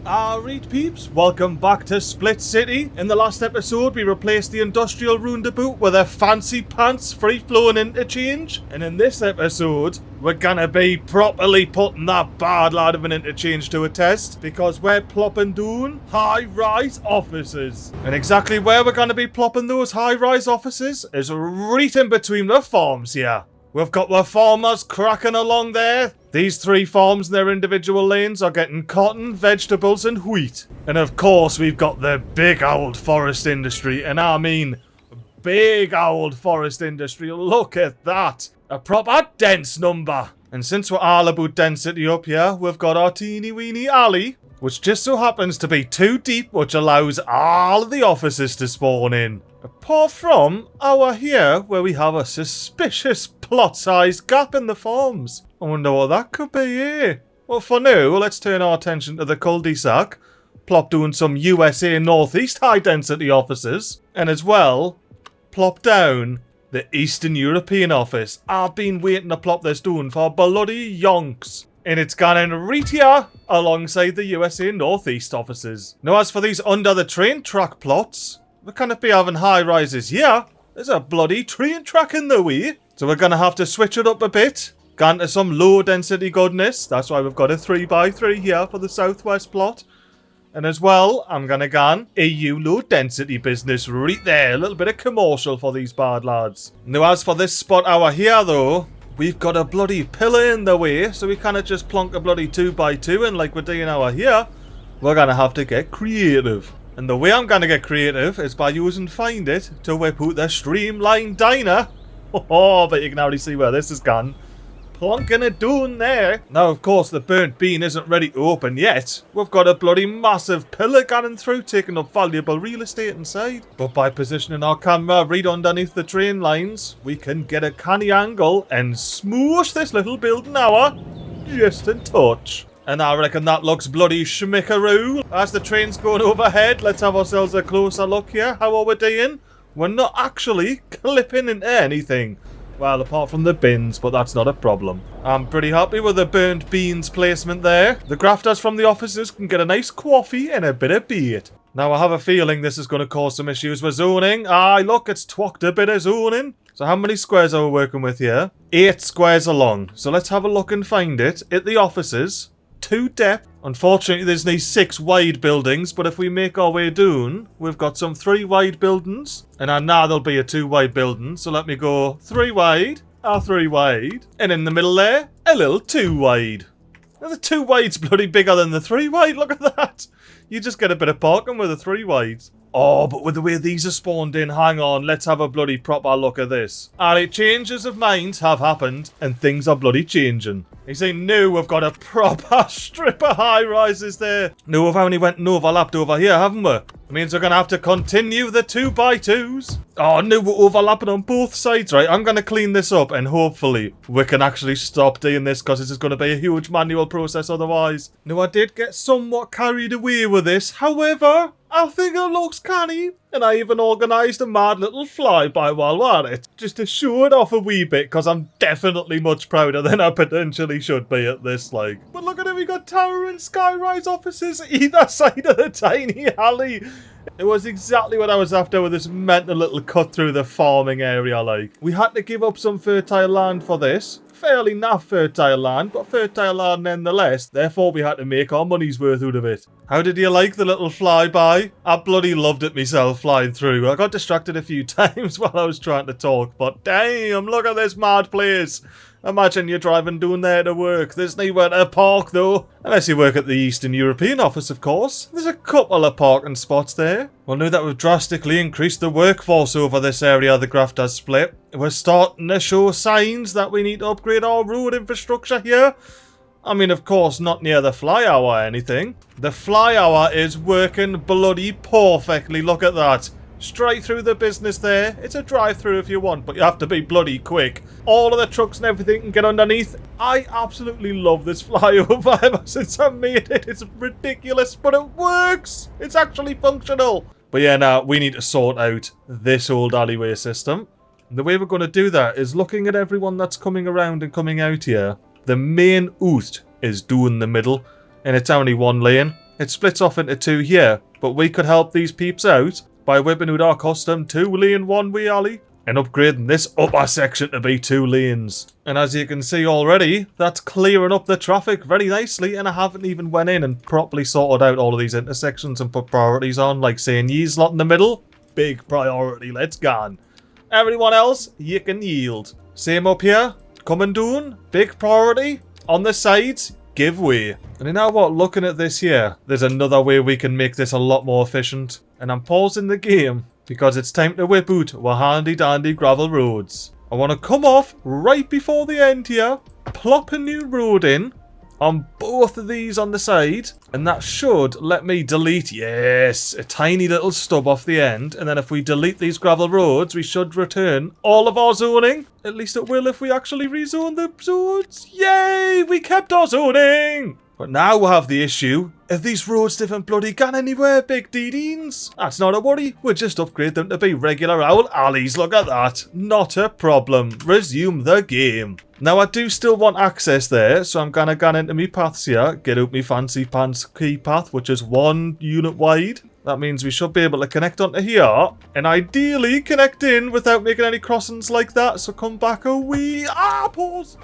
Alright peeps, welcome back to Split City. In the last episode we replaced the industrial roundabout with a fancy pants free flowing interchange. And in this episode we're gonna be properly putting that bad lad of an interchange to a test, because we're plopping down high-rise offices. And exactly where we're gonna be plopping those high-rise offices is right in between the farms here. We've got the farmers cracking along there. These three farms in their individual lanes are getting cotton, vegetables and wheat. And of course we've got the big old forest industry, and I mean big old forest industry. Look at that. A proper dense number. And since we're all about density up here, we've got our teeny weeny alley, which just so happens to be too deep, which allows all of the offices to spawn in. Apart from our here, where we have a suspicious plot-sized gap in the farms. I wonder what that could be, eh? Well, for now, let's turn our attention to the cul-de-sac, plop down some USA Northeast high-density offices, and as well, plop down the Eastern European office. I've been waiting to plop this down for bloody yonks. And it's gone in right here, alongside the USA Northeast offices. Now, as for these under-the-train track plots, we can't be having high-rises here. There's a bloody train track in the way. So we're going to have to switch it up a bit. Gone to some low-density goodness. That's why we've got a 3x3 here for the southwest plot. And as well, I'm going to go EU low-density business right there. A little bit of commercial for these bad lads. Now, as for this spot over here, though, we've got a bloody pillar in the way. So we can't just plonk a bloody 2x2 in like we're doing over here. We're going to have to get creative. And the way I'm going to get creative is by using Find It to whip out the streamlined diner. Oh, but you can already see where this has gone. Plonking it down there. Now, of course, the burnt bean isn't ready to open yet. We've got a bloody massive pillar going through, taking up valuable real estate inside. But by positioning our camera right underneath the train lines, we can get a canny angle and smoosh this little building hour just a touch. And I reckon that looks bloody schmickaroo. As the train's going overhead, let's have ourselves a closer look here. How are we doing? We're not actually clipping into anything. Well, apart from the bins, but that's not a problem. I'm pretty happy with the burnt beans placement there. The grafters from the offices can get a nice coffee and a bit of beer. Now, I have a feeling this is going to cause some issues with zoning. Aye, look, it's twacked a bit of zoning. So how many squares are we working with here? 8 squares along. So let's have a look and find it. At the offices, 2 depth. Unfortunately, there's these 6 wide buildings, but if we make our way down, we've got some 3 wide buildings. And I know there'll be a 2 wide building, so let me go 3 wide, 3 wide, and in the middle there, a little 2 wide. Now the 2 wide's bloody bigger than the 3 wide, look at that. You just get a bit of parking with the 3 wides. Oh, but with the way these are spawned in, hang on, let's have a bloody proper look at this. Alright, changes of minds have happened, and things are bloody changing. You see, now we've got a proper strip of high-rises there. Now we've only went and overlapped over here, haven't we? It means we're going to have to continue the 2x2s. Oh, no, we're overlapping on both sides, right? I'm going to clean this up, and hopefully we can actually stop doing this, because this is going to be a huge manual process otherwise. Now, I did get somewhat carried away with this. However, I think it looks canny, and I even organised a mad little flyby while we're at it, just to show it off a wee bit, because I'm definitely much prouder than I potentially should be at this, like. But look at it, we got tower and skyrise offices either side of the tiny alley. It was exactly what I was after with this mental little cut through the farming area, like. We had to give up some fertile land for this. Fairly naff fertile land, but fertile land nonetheless. Therefore, we had to make our money's worth out of it. How did you like the little flyby? I bloody loved it myself, flying through. I got distracted a few times while I was trying to talk, but damn, look at this mad place. Imagine you're driving down there to work. There's nowhere to park, though. Unless you work at the Eastern European office, of course. There's a couple of parking spots there. Well, now that we've drastically increased the workforce over this area the Grafter split, we're starting to show signs that we need to upgrade our road infrastructure here. I mean, of course, not near the fly hour or anything. The fly hour is working bloody perfectly. Look at that. Straight through the business there. It's a drive-through if you want, but you have to be bloody quick. All of the trucks and everything can get underneath. I absolutely love this flyover ever since I made it. It's ridiculous, but it works. It's actually functional. But yeah, now we need to sort out this old alleyway system. And the way we're going to do that is looking at everyone that's coming around and coming out here. The main out is down the middle, and it's only 1 lane. it splits off into 2 here. But we could help these peeps out by whipping out our custom 2-lane one-way alley and upgrading this upper section to be 2 lanes. And as you can see already, that's clearing up the traffic very nicely, and I haven't even went in and properly sorted out all of these intersections and put priorities on, like saying ye's lot in the middle, big priority, let's go. Everyone else, you can yield. Same up here, coming down, big priority. On the sides, give way. And you know what, looking at this here, there's another way we can make this a lot more efficient. And I'm pausing the game because it's time to whip out our handy dandy gravel roads. I want to come off right before the end here, plop a new road in on both of these on the side, and that should let me delete, yes, a tiny little stub off the end. And then if we delete these gravel roads, we should return all of our zoning. At least it will if we actually rezone the roads. Yay, we kept our zoning! But now we have the issue, if these roads haven't bloody gone anywhere, big DDs. That's not a worry, we'll just upgrade them to be regular old alleys, look at that. Not a problem, resume the game. Now I do still want access there, so I'm gonna go into me paths here, get out me fancy pants key path, which is 1 unit wide. That means we should be able to connect onto here, and ideally connect in without making any crossings like that, so come back a wee, pause.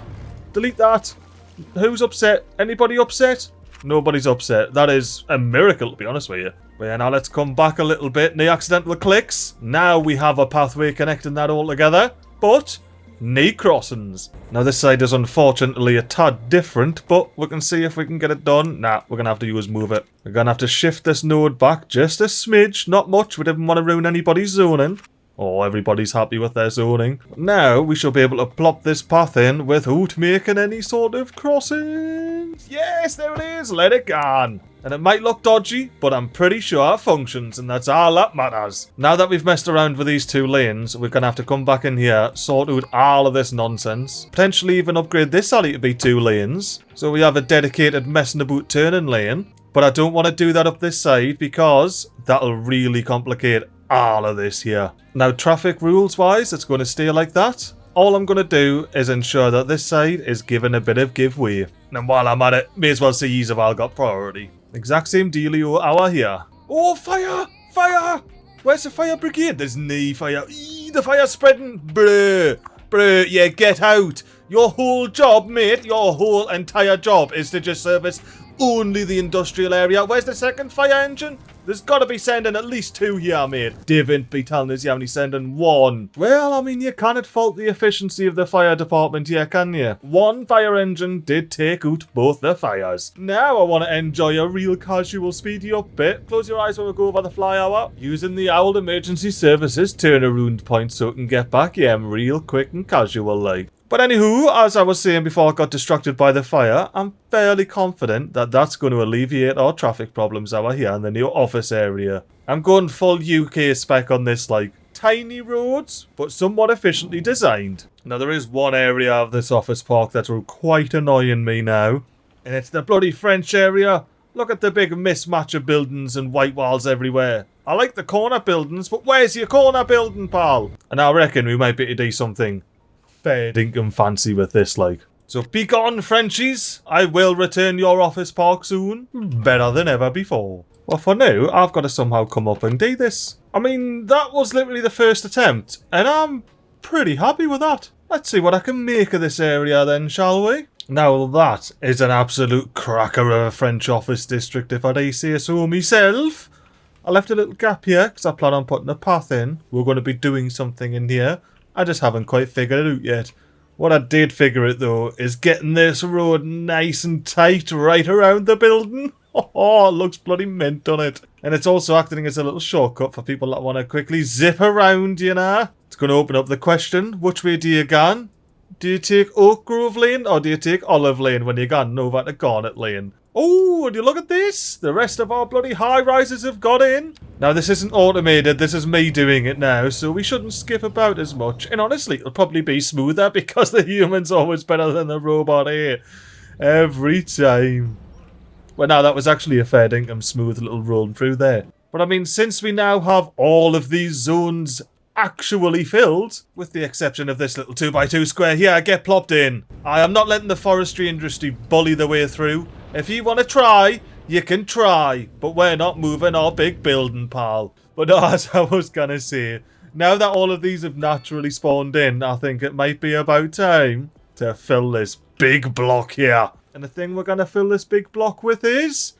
Delete that. Who's upset? Anybody upset? Nobody's upset. That is a miracle, to be honest with you. But yeah, now let's come back a little bit. No accidental clicks. Now we have a pathway connecting that all together. But no crossings. Now this side is unfortunately a tad different, but we can see if we can get it done. Nah, we're going to have to use move it. We're going to have to shift this node back just a smidge. Not much. We didn't want to ruin anybody's zoning. Oh, everybody's happy with their zoning. Now we shall be able to plop this path in without making any sort of crossings. Yes, there it is. Let it go. And it might look dodgy, but I'm pretty sure it functions, and that's all that matters. Now that we've messed around with these 2 lanes, we're going to have to come back in here, sort out all of this nonsense. Potentially even upgrade this alley to be 2 lanes. So we have a dedicated messing about turning lane. But I don't want to do that up this side because that'll really complicate all of this here. Now traffic rules wise, it's going to stay like that. All I'm going to do is ensure that this side is given a bit of give way. And while I'm at it, may as well see yous have all got priority. Exact same dealio hour here. Oh, fire! Fire! Where's the fire brigade? There's no fire. The fire's spreading. Bruh. Bruh, yeah, get out. Your whole job, mate, your whole entire job is to just service only the industrial area. Where's the second fire engine? There's got to be sending at least 2 here, mate. David be telling us you're only sending 1. Well, I mean, you can't fault the efficiency of the fire department here, can you? 1 fire engine did take out both the fires. Now I want to enjoy a real casual speedy up bit. Close your eyes when we go over the flyover. Using the old emergency services turnaround point so it can get back real quick and casual like. But anywho, as I was saying before I got distracted by the fire, I'm fairly confident that that's going to alleviate our traffic problems over here in the new office area. I'm going full UK spec on this, like, tiny roads, but somewhat efficiently designed. Now there is one area of this office park that's quite annoying me now, and it's the bloody French area. Look at the big mismatch of buildings and white walls everywhere. I like the corner buildings, but where's your corner building, pal? And I reckon we might be able to do something fair dinkum fancy with this, like. So be gone, Frenchies. I will return your office park soon. Better than ever before. Well, for now, I've got to somehow come up and do this. I mean, that was literally the first attempt, and I'm pretty happy with that. Let's see what I can make of this area then, shall we? Now that is an absolute cracker of a French office district, if I do say so myself. I left a little gap here because I plan on putting a path in. We're going to be doing something in here. I just haven't quite figured it out yet. What I did figure out though is getting this road nice and tight right around the building. Oh, it looks bloody mint on it. And it's also acting as a little shortcut for people that want to quickly zip around, you know. It's going to open up the question, which way do you go? Do you take Oak Grove Lane or do you take Olive Lane when you're going over to Garnet Lane? Oh, would you look at this? The rest of our bloody high-rises have got in. Now, this isn't automated. This is me doing it now, so we shouldn't skip about as much. And honestly, it'll probably be smoother because the human's always better than the robot here. Every time. Well, now, that was actually a fair dinkum smooth little roll through there. But I mean, since we now have all of these zones actually filled, with the exception of this little 2x2 square here, get plopped in. I am not letting the forestry industry bully their way through. If you want to try, You can try, but we're not moving our big building, pal. But no, as I was gonna say, now that all of these have naturally spawned in, I think it might be about time to fill this big block here. And the thing we're gonna fill this big block with is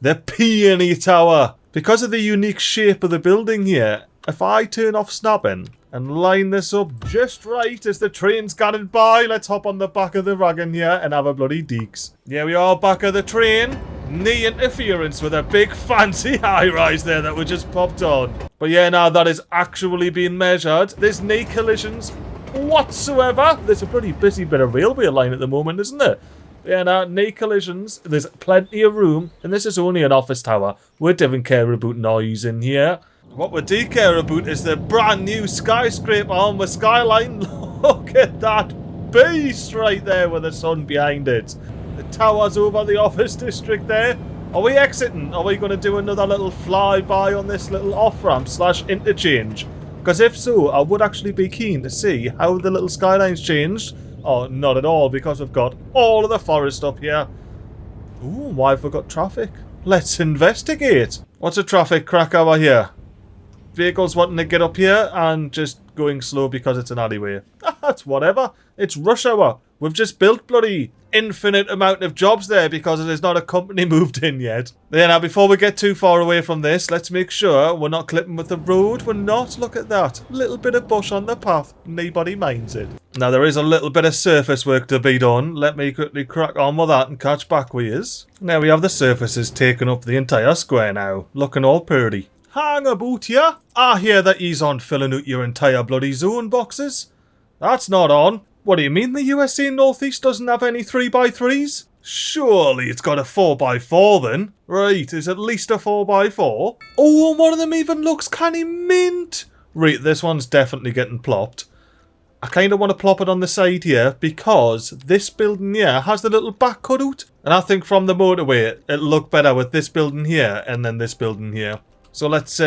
the Peony Tower. Because of the unique shape of the building here, if I turn off snapping and line this up just right as the train's going by, let's hop on the back of the wagon here and have a bloody deeks. Here we are, back of the train. Knee interference with a big fancy high-rise there that we just popped on. But yeah, now that is actually being measured. There's knee collisions whatsoever. There's a pretty busy bit of railway line at the moment, isn't there? Yeah, now, knee collisions. There's plenty of room. And this is only an office tower. We don't care about noise in here. What we do care about is the brand new skyscraper on the skyline. Look at that beast right there with the sun behind it. The towers over the office district there. Are we exiting? Are we going to do another little flyby on this little off-ramp / interchange? Because if so, I would actually be keen to see how the little skylines changed. Oh, not at all, because we've got all of the forest up here. Ooh, why have we got traffic? Let's investigate. What's a traffic crack over here? Vehicles wanting to get up here and just going slow because it's an alleyway. That's whatever. It's rush hour. We've just built bloody infinite amount of jobs there because there's not a company moved in yet. Yeah, now before we get too far away from this, let's make sure we're not clipping with the road. We're not. Look at that. Little bit of bush on the path. Nobody minds it. Now there is a little bit of surface work to be done. Let me quickly crack on with that and catch back with yous. Now we have the surfaces taking up the entire square now. Looking all pretty. Hang about here. I hear that he's on filling out your entire bloody zone boxes. That's not on. What do you mean the USA Northeast doesn't have any 3x3s? Surely it's got a 4x4 then. Right, is at least a 4x4. Oh, and one of them even looks kinda mint. Right, this one's definitely getting plopped. I kind of want to plop it on the side here because this building here has the little back cutout. And I think from the motorway it'll look better with this building here and then this building here. So let's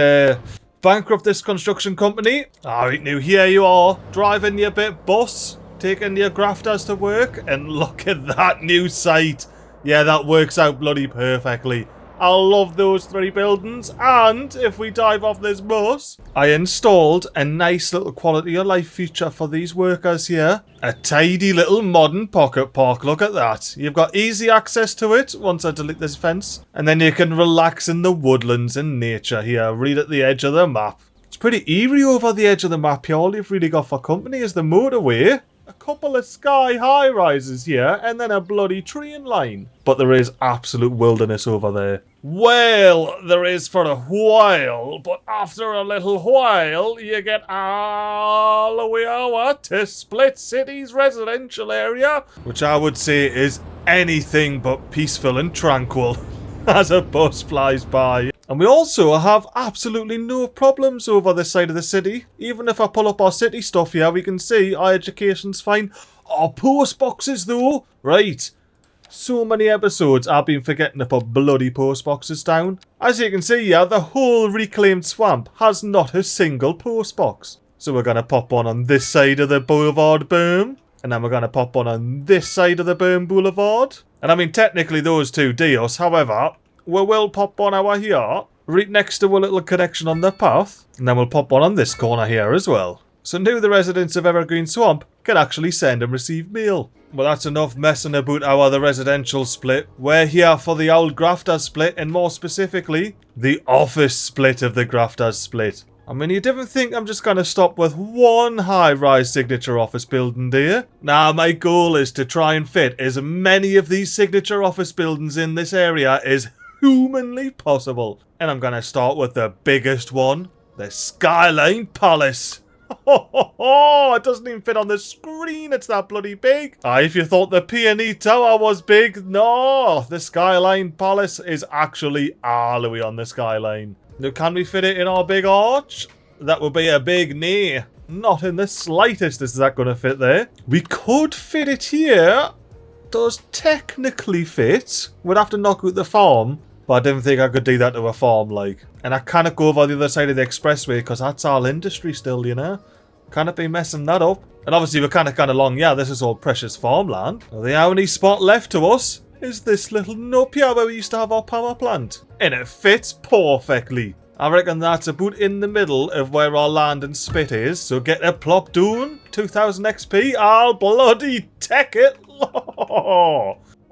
bankrupt this construction company. Alright, now here you are, driving your bit bus, taking your grafters to work, and look at that new site. Yeah, that works out bloody perfectly. I love those 3 buildings, and if we dive off this bus, I installed a nice little quality of life feature for these workers here. A tidy little modern pocket park, look at that. You've got easy access to it once I delete this fence, and then you can relax in the woodlands and nature here, right at the edge of the map. It's pretty eerie over the edge of the map here. All you've really got for company is the motorway, a couple of sky high rises here, and then a bloody train line. But there is absolute wilderness over there. Well, there is for a while, but after a little while, you get all the way over to Split City's residential area, which I would say is anything but peaceful and tranquil as a bus flies by. And we also have absolutely no problems over this side of the city. Even if I pull up our city stuff here, we can see our education's fine. Our post boxes though, right. So many episodes I've been forgetting to put bloody post boxes down. As you can see here, the whole reclaimed swamp has not a single post box. So we're going to pop one on this side of the boulevard berm. And then we're going to pop one on this side of the berm boulevard. And I mean, technically those two do us. However, we will pop one over here, right next to a little connection on the path. And then we'll pop one on this corner here as well. So now the residents of Evergreen Swamp can actually send and receive mail. Well, that's enough messing about our the residential split. We're here for the old Grafter split, and more specifically, the office split of the Grafter split. I mean, you didn't think I'm just going to stop with one high-rise signature office building, do you? Now, my goal is to try and fit as many of these signature office buildings in this area as humanly possible. And I'm going to start with the biggest one, the Skyline Palace. Oh, it doesn't even fit on the screen, it's that bloody big. If you thought the Peony Tower was big, no, the Skyline Palace is actually all the way on the skyline. Now, can we fit it in our big arch? That would be a big nay. Not in the slightest is that going to fit there. We could fit it here. Does technically fit. We'd have to knock out the farm. But I didn't think I could do that to a farm, like. And I cannot go over the other side of the expressway because that's all industry still, you know. Cannot be messing that up. And obviously we're kind of long. Yeah, this is all precious farmland. Well, the only spot left to us is this little nub here where we used to have our power plant. And it fits perfectly. I reckon that's about in the middle of where our land and spit is. So get a plop down. 2000 XP. I'll bloody take it.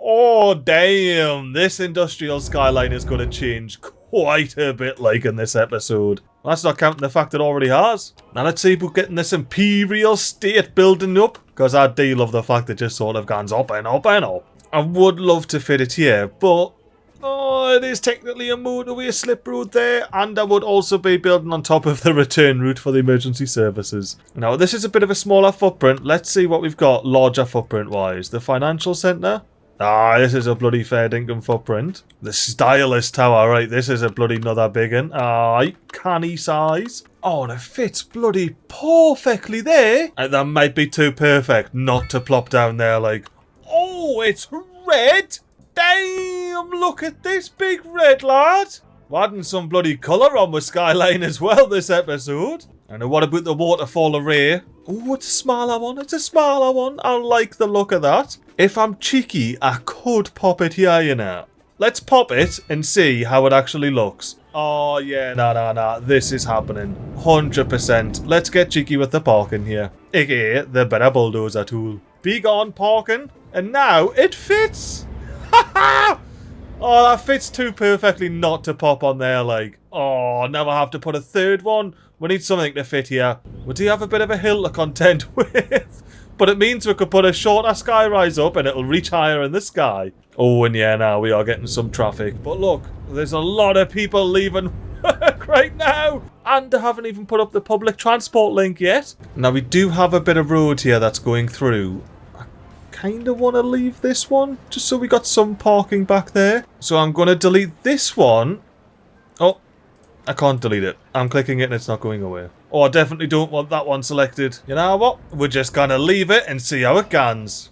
Oh, damn. This industrial skyline is going to change quite a bit like in this episode. That's not counting the fact it already has. Now let's see about getting this imperial state building up. Because I do love the fact it just sort of goes up and up and up. I would love to fit it here, but oh, it is technically a motorway slip road there, and I would also be building on top of the return route for the emergency services. Now, this is a bit of a smaller footprint. Let's see what we've got larger footprint-wise. The financial centre. Ah, this is a bloody fair dinkum footprint. The stylist tower, right, this is a bloody another big one. Aye, canny size. Oh, and it fits bloody perfectly there. And that might be too perfect not to plop down there like... Oh, it's red! Damn, look at this big red, lad. We're adding some bloody colour on with Skyline as well this episode. And what about the waterfall array? Oh, it's a smaller one. It's a smaller one. I like the look of that. If I'm cheeky, I could pop it here, you know. Let's pop it and see how it actually looks. Oh, yeah, nah. This is happening. 100%. Let's get cheeky with the parking here. AKA the better bulldozer tool. Be gone, parking. And now it fits. Oh, that fits too perfectly not to pop on there, like. Oh, now I have to put a third one. We need something to fit here. We do have a bit of a hill to contend with. But it means we could put a shorter skyrise up and it'll reach higher in the sky. Oh, and yeah, now we are getting some traffic. But look, there's a lot of people leaving work right now. And they haven't even put up the public transport link yet. Now, we do have a bit of road here that's going through. Kind of want to leave this one just so we got some parking back there. So I'm going to delete this one. Oh, I can't delete it. I'm clicking it and it's not going away. Oh, I definitely don't want that one selected. You know what? We're just going to leave it and see how it goes.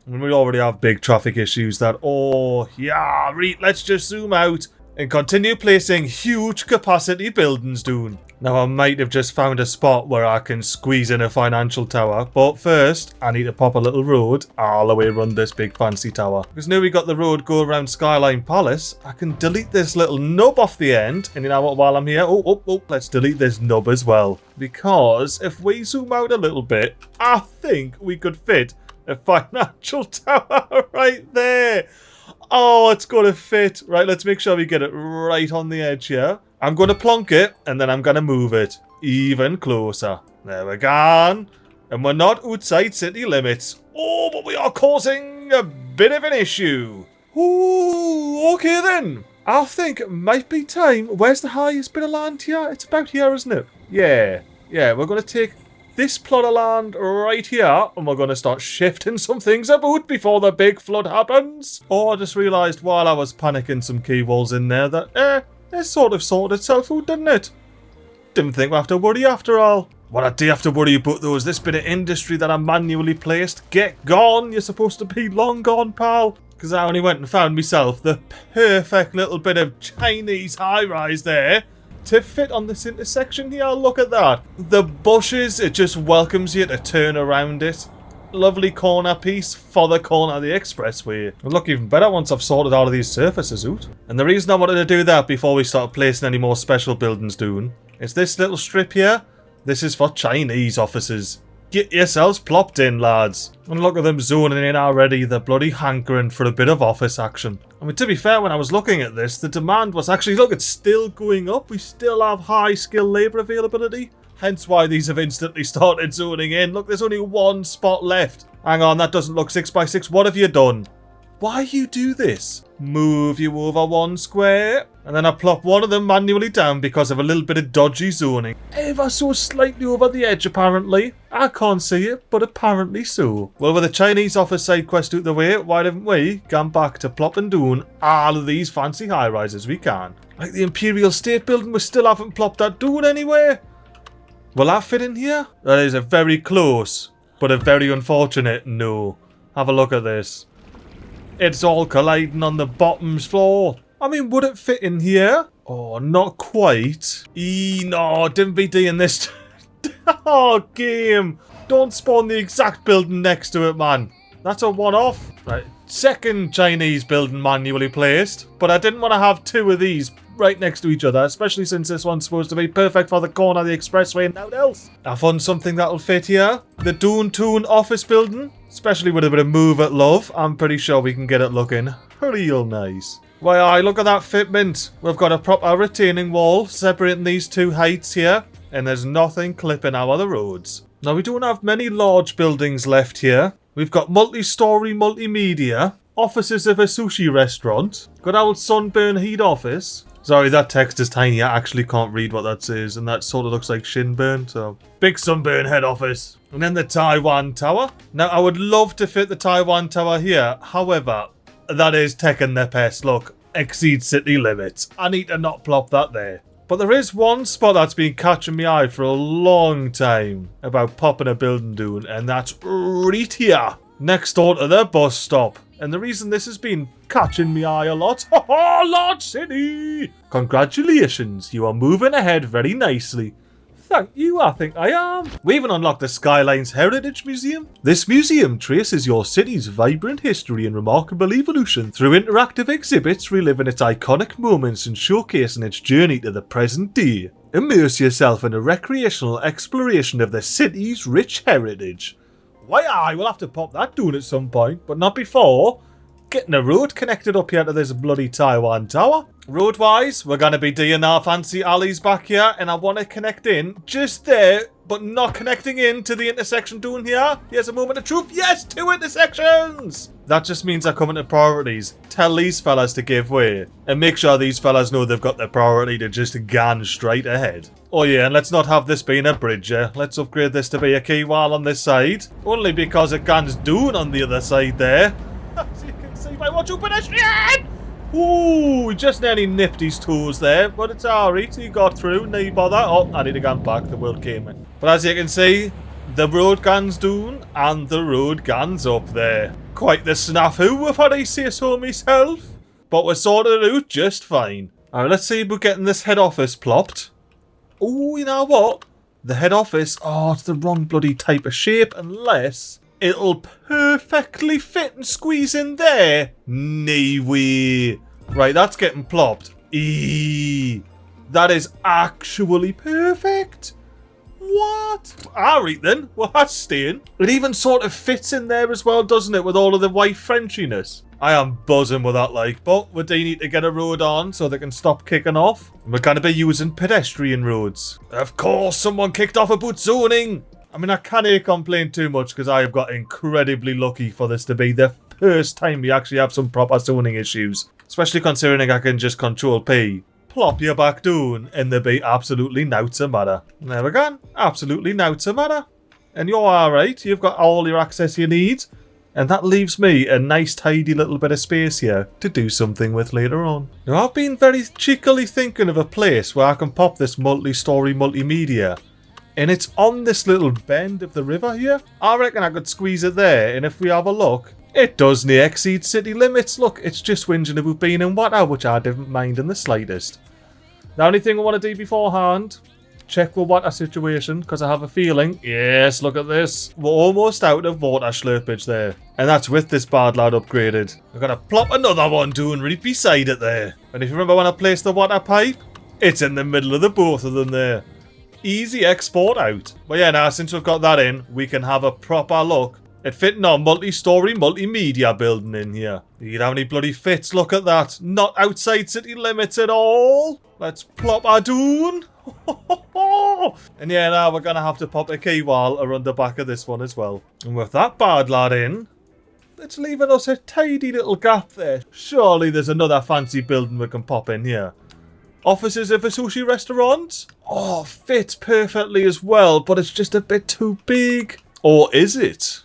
And we already have big traffic issues that... Oh, yeah, let's just zoom out and continue placing huge capacity buildings down. Now, I might have just found a spot where I can squeeze in a financial tower. But first, I need to pop a little road all the way around this big fancy tower. Because now we got the road go around Skyline Palace, I can delete this little nub off the end. And you know what, while I'm here, let's delete this nub as well. Because if we zoom out a little bit, I think we could fit a financial tower right there. Oh, it's going to fit. Right, let's make sure we get it right on the edge here. I'm going to plonk it, and then I'm going to move it even closer. There we go. And we're not outside city limits. Oh, but we are causing a bit of an issue. Ooh, okay then. I think it might be time. Where's the highest bit of land here? It's about here, isn't it? Yeah, we're going to take this plot of land right here, and we're going to start shifting some things about before the big flood happens. Oh, I just realised while I was panicking some key walls in there that, it sort of sorted itself out, didn't it? Didn't think we have to worry after all. What I do have to worry about though is this bit of industry that I manually placed. Get gone, you're supposed to be long gone, pal. Because I only went and found myself the perfect little bit of Chinese high-rise there to fit on this intersection here. Look at that. The bushes, it just welcomes you to turn around it. Lovely corner piece for the corner of the expressway. It'll look even better once I've sorted all of these surfaces out. And the reason I wanted to do that before we start placing any more special buildings down is this little strip here. This is for Chinese offices. Get yourselves plopped in, lads. And look at them zoning in already. They're bloody hankering for a bit of office action. I mean, to be fair, when I was looking at this, the demand was actually, look, it's still going up. We still have high skilled labour availability. Hence why these have instantly started zoning in. Look, there's only one spot left. Hang on, that doesn't look 6x6. What have you done? Why you do this? Move you over one square. And then I plop one of them manually down because of a little bit of dodgy zoning. Ever so slightly over the edge, apparently. I can't see it, but apparently so. Well, with the Chinese office side quest out the way, why haven't we gone back to plopping down all of these fancy high-rises we can? Like the Imperial State Building, we still haven't plopped that down anywhere. Will that fit in here? That is a very close, but a very unfortunate no. Have a look at this. It's all colliding on the bottom's floor. I mean, would it fit in here? Oh, not quite. No, didn't be doing this. Oh, game. Don't spawn the exact building next to it, man. That's a one-off. Right, second Chinese building manually placed, but I didn't want to have two of these right next to each other, especially since this one's supposed to be perfect for the corner of the expressway and out else. I found something that'll fit here. The Doontoon office building, especially with a bit of move at love. I'm pretty sure we can get it looking real nice. Why, aye, look at that fitment. We've got a proper retaining wall separating these two heights here, and there's nothing clipping out of the roads. Now, we don't have many large buildings left here. We've got multi-story multimedia, offices of a sushi restaurant, good old sunburn heat office. Sorry, that text is tiny. I actually can't read what that says, and that sort of looks like shinburn, so... Big sunburn head office. And then the Taiwan Tower. Now, I would love to fit the Taiwan Tower here. However, that is taking their best. Look, exceed city limits. I need to not plop that there. But there is one spot that's been catching my eye for a long time about popping a building down, and that's right here, next door to the bus stop. And the reason this has been catching me eye a lot, Lord City! Congratulations, you are moving ahead very nicely. Thank you, I think I am. We even unlocked the Skylines Heritage Museum. This museum traces your city's vibrant history and remarkable evolution through interactive exhibits reliving its iconic moments and showcasing its journey to the present day. Immerse yourself in a recreational exploration of the city's rich heritage. Why, I will have to pop that down at some point, but not before getting a road connected up here to this bloody Taiwan Tower. Road-wise, we're going to be doing our fancy alleys back here, and I want to connect in just there, but not connecting in to the intersection down here. Here's a moment of truth. Yes, 2 intersections! That just means I come into priorities. Tell these fellas to give way, and make sure these fellas know they've got their priority to just gan straight ahead. Oh yeah, and let's not have this being a bridge, yeah? Let's upgrade this to be a key wall on this side, only because it gans down on the other side there. As you can see by watching pedestrian! Ooh, we just nearly nipped his toes there, but it's alright, he got through, no bother. Oh, I need to go back, the world came in. But as you can see, the road gans down, and the road gans up there. Quite the snafu, if I say so myself. But we're sorted out just fine. Alright, let's see about getting this head office plopped. Ooh, you know what? The head office, oh, it's the wrong bloody type of shape, unless... it'll perfectly fit and squeeze in there. No way. Right, that's getting plopped. Eee. That is actually perfect. What? Alright then. Well, that's staying. It even sort of fits in there as well, doesn't it? With all of the white Frenchiness. I am buzzing with that, like. But we do need to get a road on so they can stop kicking off. And we're going to be using pedestrian roads. Of course, someone kicked off about zoning. I mean, I can't complain too much because I have got incredibly lucky for this to be the first time we actually have some proper zoning issues. Especially considering I can just control P. Plop your back down and there be absolutely noughts a matter. There we go. Absolutely noughts a matter. And you're alright. You've got all your access you need. And that leaves me a nice tidy little bit of space here to do something with later on. Now, I've been very cheekily thinking of a place where I can pop this multi-story multimedia. And it's on this little bend of the river here. I reckon I could squeeze it there, and if we have a look, it doesn't exceed city limits. Look, it's just whinging about being in water, which I didn't mind in the slightest. The only thing I want to do beforehand, check the water situation, because I have a feeling, yes, look at this. We're almost out of water slurpage there. And that's with this bad lad upgraded. We're going to plop another one down right beside it there. And if you remember when I placed the water pipe, it's in the middle of the both of them there. Easy export out. But yeah, now since we've got that in, we can have a proper look at fitting our multi-story multimedia building in here. You know how many bloody fits, look at that. Not outside city limits at all. Let's plop our doon. And yeah, now we're going to have to pop a key wall around the back of this one as well. And with that bad lad in, it's leaving us a tidy little gap there. Surely there's another fancy building we can pop in here. Offices of a sushi restaurant? Oh, fits perfectly as well, but it's just a bit too big. Or is it?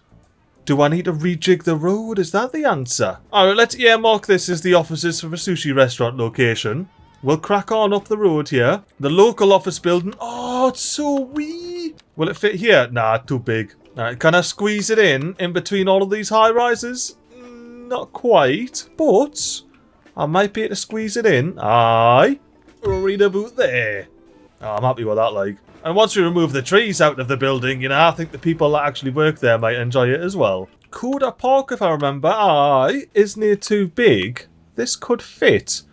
Do I need to rejig the road? Is that the answer? Alright, let's earmark this as the offices of a sushi restaurant location. We'll crack on up the road here. The local office building. Oh, it's so wee. Will it fit here? Nah, too big. Alright, can I squeeze it in between all of these high rises? Not quite, but I might be able to squeeze it in. Aye. Right about there. Oh, I'm happy with that, like. And once we remove the trees out of the building, you know, I think the people that actually work there might enjoy it as well. Coda Park, if I remember, isn't it too big? This could fit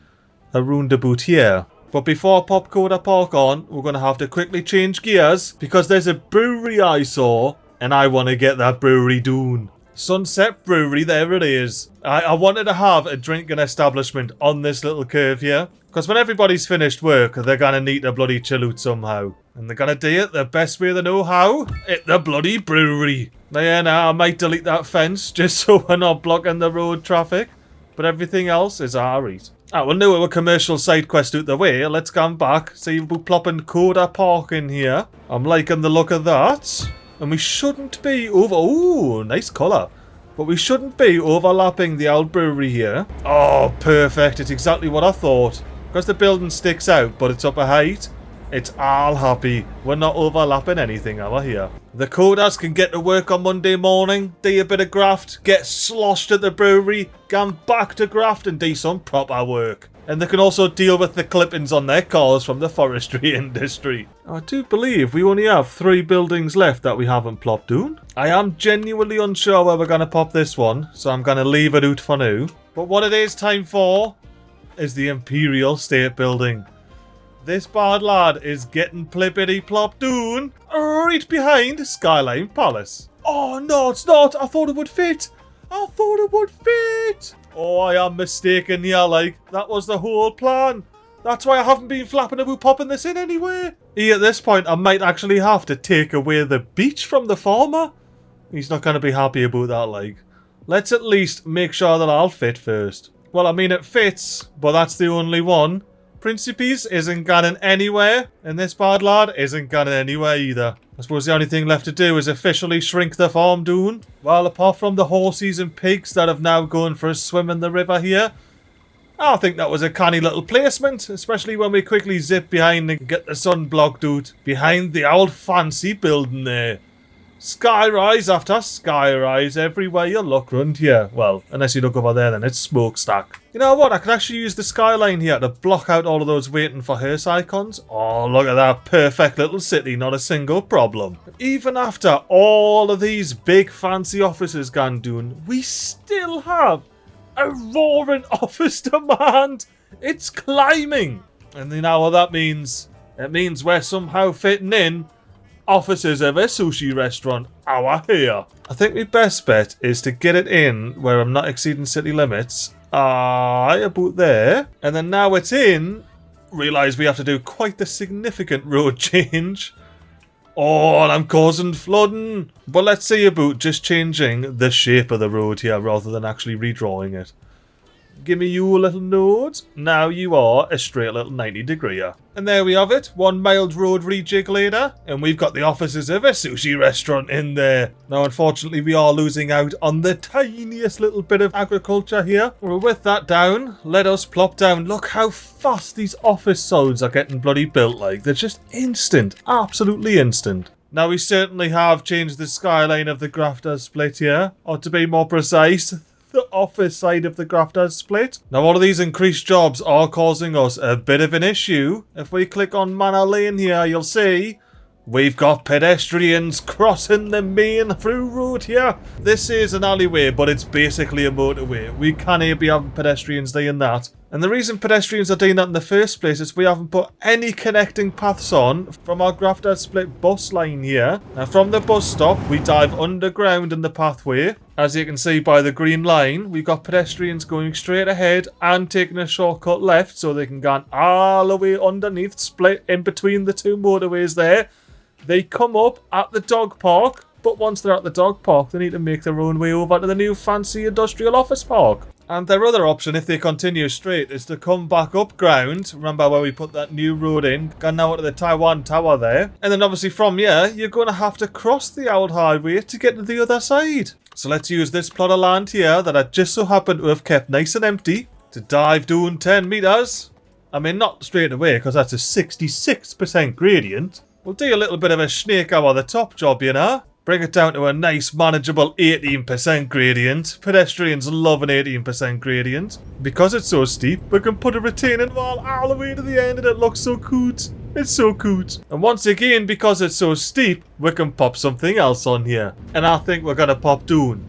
a roundabout here. But before I pop Coda Park on, we're going to have to quickly change gears because there's a brewery I saw and I want to get that brewery done. Sunset Brewery, there it is. I wanted to have a drinking establishment on this little curve here. Because when everybody's finished work, they're going to need to bloody chill out somehow. And they're going to do it the best way they know how. At the bloody brewery. Now, I might delete that fence just so we're not blocking the road traffic. But everything else is alright. Well, now we're commercial side quest out the way. Let's come back. See, we're plopping Coda Park in here. I'm liking the look of that. And we shouldn't be over... Ooh, nice colour. But we shouldn't be overlapping the old brewery here. Oh, perfect. It's exactly what I thought. Because the building sticks out, but it's up a height. It's all happy. We're not overlapping anything over here. The coders can get to work on Monday morning, do a bit of graft, get sloshed at the brewery, come back to graft and do some proper work. And they can also deal with the clippings on their cars from the forestry industry. I do believe we only have 3 buildings left that we haven't plopped down. I am genuinely unsure where we're going to pop this one, so I'm going to leave it out for now. But what it is time for is the Imperial State Building. This bad lad is getting plippity plop down right behind Skyline Palace. Oh no, it's not. I thought it would fit. I thought it would fit. Oh, I am mistaken here, like, that was the whole plan. That's why I haven't been flapping about popping this in anyway. At this point, I might actually have to take away the beach from the farmer. He's not going to be happy about that, like. Let's at least make sure that I'll fit first. Well, I mean, it fits, but that's the only one. Principes isn't going anywhere, and this bad lad isn't going anywhere either. I suppose the only thing left to do is officially shrink the farm down. Well, apart from the horses and pigs that have now gone for a swim in the river here, I think that was a canny little placement, especially when we quickly zip behind and get the sun blocked out behind the old fancy building there. Skyrise after skyrise everywhere you look round here. Well, unless you look over there, then it's smokestack. You know what? I can actually use the skyline here to block out all of those waiting for hearse icons. Oh, look at that perfect little city. Not a single problem. Even after all of these big fancy offices gone down, we still have a roaring office demand. It's climbing. And you know what that means? It means we're somehow fitting in offices of a sushi restaurant over here. I think my best bet is to get it in where I'm not exceeding city limits. About there. And then now it's in, realise we have to do quite the significant road change. Oh, and I'm causing flooding. But let's see about just changing the shape of the road here rather than actually redrawing it. Give me you a little node. Now you are a straight little 90-degreeer. And there we have it. 1 mild road rejig later. And we've got the offices of a sushi restaurant in there. Now, unfortunately, we are losing out on the tiniest little bit of agriculture here. Well, with that down, let us plop down. Look how fast these office zones are getting bloody built like. They're just instant. Absolutely instant. Now, we certainly have changed the skyline of the Grafter split here. Or to be more precise, the office side of the Grafter split. Now, all of these increased jobs are causing us a bit of an issue. If we click on Manor Lane here, you'll see we've got pedestrians crossing the main through road here. This is an alleyway, but it's basically a motorway. We can't be having pedestrians doing that. And the reason pedestrians are doing that in the first place is we haven't put any connecting paths on from our Grafter split bus line here. Now, from the bus stop, we dive underground in the pathway. As you can see by the green line, we've got pedestrians going straight ahead and taking a shortcut left so they can go all the way underneath, split in between the 2 motorways there. They come up at the dog park, but once they're at the dog park, they need to make their own way over to the new fancy industrial office park. And their other option, if they continue straight, is to come back up ground. Remember where we put that new road in? Gone now to the Taiwan Tower there. And then obviously from here, you're going to have to cross the old highway to get to the other side. So let's use this plot of land here that I just so happen to have kept nice and empty to dive down 10 metres. I mean, not straight away because that's a 66% gradient. We'll do a little bit of a snake over the top job, you know. Bring it down to a nice, manageable 18% gradient. Pedestrians love an 18% gradient. Because it's so steep, we can put a retaining wall all the way to the end and it looks so cute. It's so cute. And once again, because it's so steep, we can pop something else on here. And I think we're going to pop down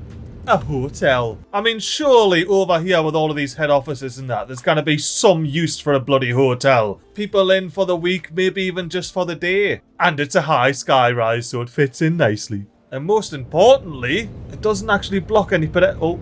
a hotel. I mean, surely over here with all of these head offices and that, there's gonna be some use for a bloody hotel. People in for the week, maybe even just for the day. And it's a high skyrise, so it fits in nicely. And most importantly, it doesn't actually block any oh,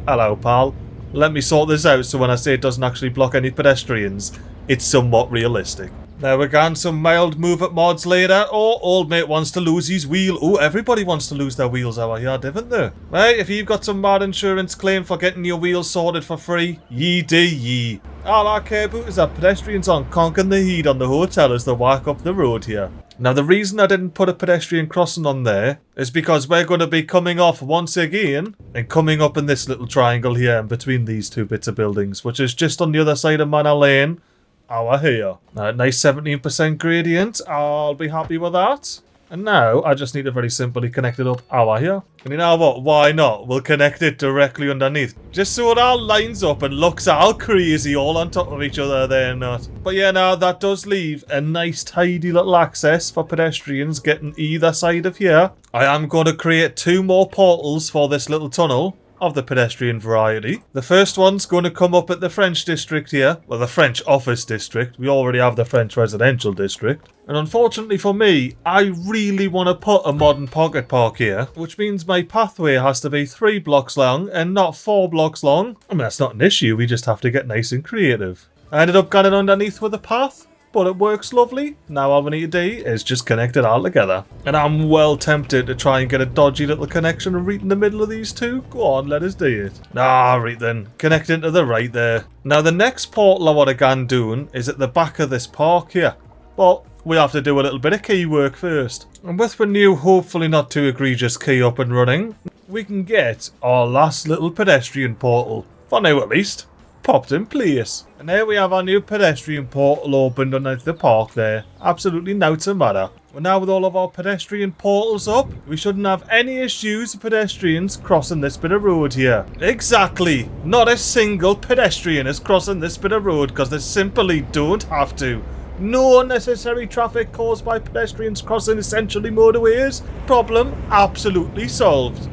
hello, pal. Let me sort this out so when I say it doesn't actually block any pedestrians, it's somewhat realistic. There we go, some mild movement mods later. Oh, old mate wants to lose his wheel. Oh, everybody wants to lose their wheels over here, haven't they? Right, if you've got some bad insurance claim for getting your wheels sorted for free, ye do ye. All I care about is that pedestrians aren't conking the heat on the hotel as they walk up the road here. Now, the reason I didn't put a pedestrian crossing on there is because we're going to be coming off once again and coming up in this little triangle here in between these two bits of buildings, which is just on the other side of Manor Lane. Over here. Nice 17% gradient. I'll be happy with that. And now I just need to very simply connect it up over here. And you know what? Why not? We'll connect it directly underneath. Just so it all lines up and looks all crazy all on top of each other there, not. But yeah, now that does leave a nice tidy little access for pedestrians getting either side of here. I am going to create 2 more portals for this little tunnel of the pedestrian variety. The first one's going to come up at the French district here. Well, the French office district. We already have the French residential district. And unfortunately for me, I really want to put a modern pocket park here, which means my pathway has to be 3 blocks long and not 4 blocks long. I mean, that's not an issue. We just have to get nice and creative. I ended up getting underneath with a path, but it works lovely. Now all we need to do is just connect it all together. And I'm well tempted to try and get a dodgy little connection right in the middle of these two. Go on, let us do it. Right then. Connect into the right there. Now the next portal I want to go and doing is at the back of this park here. But we have to do a little bit of key work first. And with the new, hopefully not too egregious key up and running, we can get our last little pedestrian portal. For now at least. Popped in place. And there we have our new pedestrian portal opened underneath the park there. Absolutely no matter. Well, now with all of our pedestrian portals up, we shouldn't have any issues with pedestrians crossing this bit of road here. Exactly. Not a single pedestrian is crossing this bit of road because they simply don't have to. No unnecessary traffic caused by pedestrians crossing essentially motorways. Problem absolutely solved.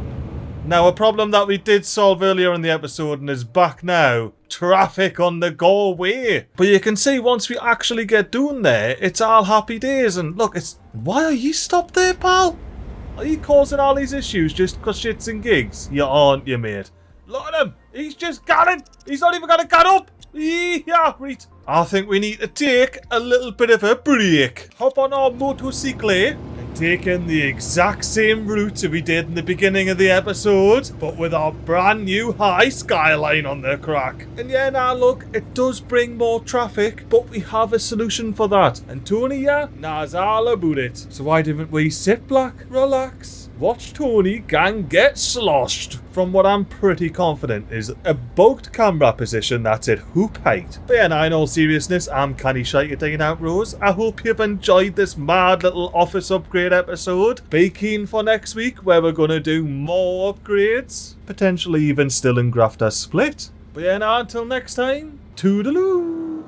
Now, a problem that we did solve earlier in the episode and is back now. Traffic on the go away. But you can see once we actually get doing there, it's all happy days. And look, it's... Why are you stopped there, pal? Are you causing all these issues just because shits and gigs? You aren't, you mate. Look at him. He's just got it. He's not even going to get up. Yeah, right. I think we need to take a little bit of a break. Hop on our motorcycle and take in the exact same route we did in the beginning of the episode, but with our brand new high skyline on the crack. And yeah, now look, it does bring more traffic, but we have a solution for that. And Tony here knows all about it. So why didn't we sit back, relax, watch Tony gang get sloshed from what I'm pretty confident is a bugged camera position that's at hoop height. But yeah, now in all seriousness, I'm Canny Shite Digging Out Rose. I hope you've enjoyed this mad little office upgrade episode. Be keen for next week where we're going to do more upgrades. Potentially even still in Grafter Split. But yeah, now until next time, toodaloo!